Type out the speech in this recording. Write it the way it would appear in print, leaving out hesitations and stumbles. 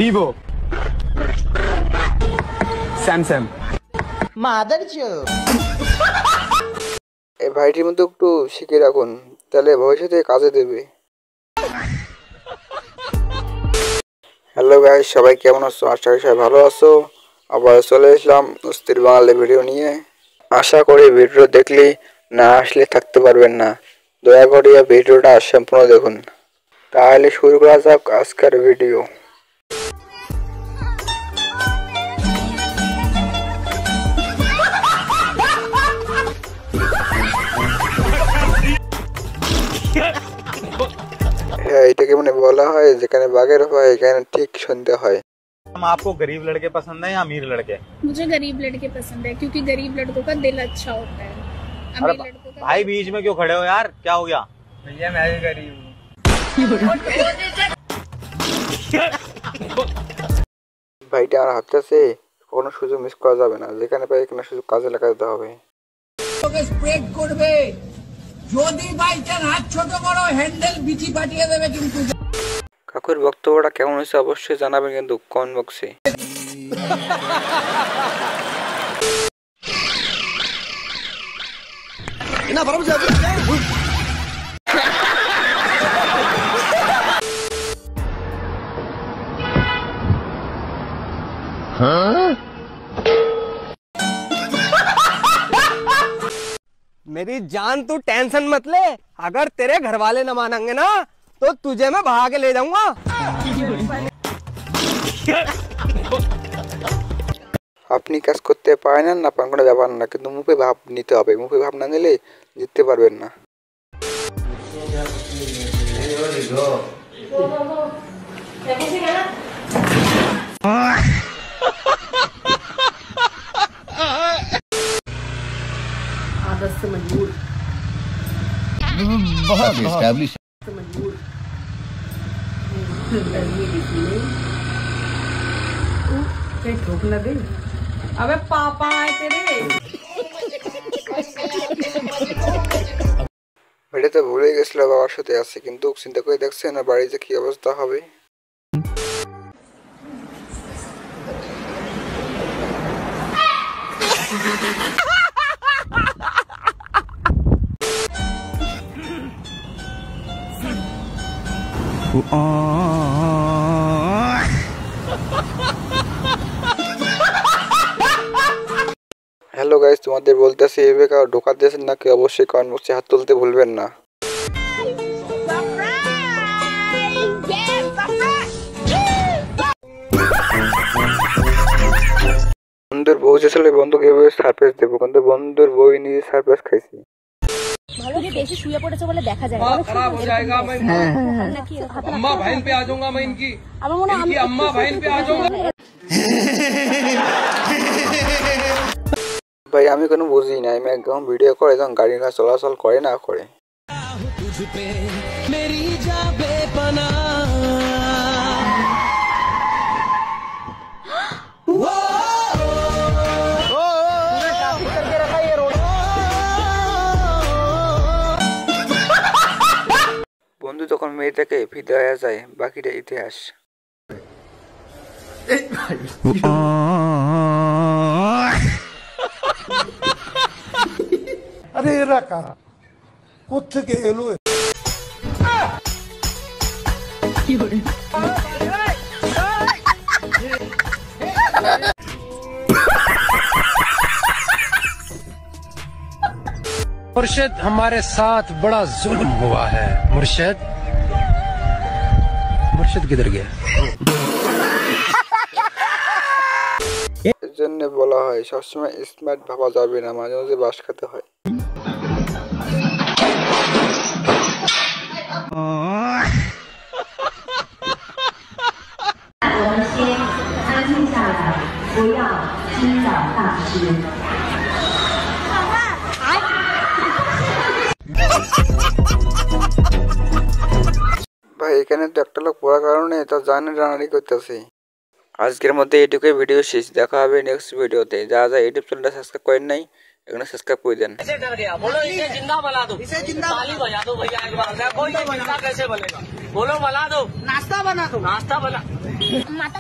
Vivo, Samsung। মাদারচোদ। এই ভাইটির মধ্যে একটু শিখে রাখুন, তাহলে ভবিষ্যতে কাজে দেবে। হ্যালো গাইস, সবাই কেমন আছো? আশা করি সবাই ভালো আছো। আবার চলে এসলাম অস্থির বাঙালি ভিডিও নিয়ে। আশা করি ভিডিও দেখলে না আসলে থাকতে পারবেন না। দয়া করে ভিডিওটা সম্পূর্ণ দেখুন। তাহলে শুরু করা যাক আজকের ভিডিও। হ্যাঁ, এটাকে মানে বলা হয় যেখানে বাঘের হয় এখানে ঠিক সন্ধ্যা হয়। आपको गरीब लड़के पसंद है या अमीर लड़के? मुझे गरीब लड़के पसंद है क्योंकि गरीब लड़कों का दिल अच्छा होता है। अमीर लड़कों का भाई बीच में क्यों खड़े हो यार, क्या हो गया? भैया मैं भी गरीब हूँ। ভাইটা আমার হাতটাছে কোনো সুযোগ মিস করা যাবে না, যেখানে পাই এখানে সুযোগ কাজে লাগাতে হবে। স্প্রেড করবে, যদি বাইচান হাত ছোট বড় হ্যান্ডেল বিচি পাঠিয়ে দেবে কিন্তু। কাকুর বক্তব্যটা কেমন হয়েছে অবশ্যই জানাবেন কিন্তু কমেন্ট বক্সে। मेरी जान तू टेंशन मत ले, अगर तेरे घर वाले न मानेंगे ना तो तुझे मैं भगा के ले जाऊंगा। আপনি কাজ করতে পারেন না পারেন কোনো ব্যাপার না, কিন্তু মুখে ভাব নিতে হবে। মুখে ভাব না নিলে জিততে পারবেন না। आदत से मजबूर बहुत एस्टैब्लिश मजबूर ठोक ना दे। अबे पापा आए तेरे। এটা তো ভুলে গেছিল বাবার সাথে আছে, কিন্তু চিন্তা করে দেখছেন না বাড়িতে কি অবস্থা হবে। হ্যালো গাইস, তোমাদের বলতেছি এইভাবে কারো ঢোকা দিয়েছেন নাকি অবশ্যই কমেন্ট বক্সে হাত তুলতে ভুলবেন না। বন্ধুর বউ যে ছিল বন্ধুকে এভাবে সারপ্রাইজ দেবো, কিন্তু বন্ধুর বউ নিজে সারপ্রাইজ খাইছি। ভালো যে দেশে শুয়ে পড়েছে বলে দেখা যায়। खराब हो जाएगा मैं अम्मा बहन पे आ जाऊंगा मैं इनकी अम्मा बहन पे आ जाऊंगा। ভাই আমি কোনো বুঝি না, আমি একদম ভিডিও করে যখন গাড়ি ঘোড়া চলাচল করে না করে। বন্ধু যখন মেয়েটাকে ফিদা হয়ে যায় বাকিটা ইতিহাস। আরে এরা কারা, কোত্থেকে এলো? मुर्शिद हमारे साथ बड़ा जुल्म हुआ है। मुर्शिद किधर गया? এর জন্য বলা হয় সবসময় স্মার্ট ভাবা যাবে না, মাঝে মাঝে বাস খেতে হয়। ভাই এখানে তো একটা লোক পড়ার কারণে তা জানে রানারি করতেছে। আজকের মধ্যে এটুকুই, ভিডিও শেষ। দেখা হবে নেক্সট ভিডিওতে। যা যা ইউটিউব চ্যানেলটা সাবস্ক্রাইব করেন নাই এখানে সাবস্ক্রাইব করে দেন। इसे डर गया, बोलो इसे जिंदा बना दो, इसे जिंदा ताली बजा दो भैया एक बार, कोई जिंदा कैसे बनेगा। बोलो बना दो, नाश्ता बना दो, नाश्ता बना। माता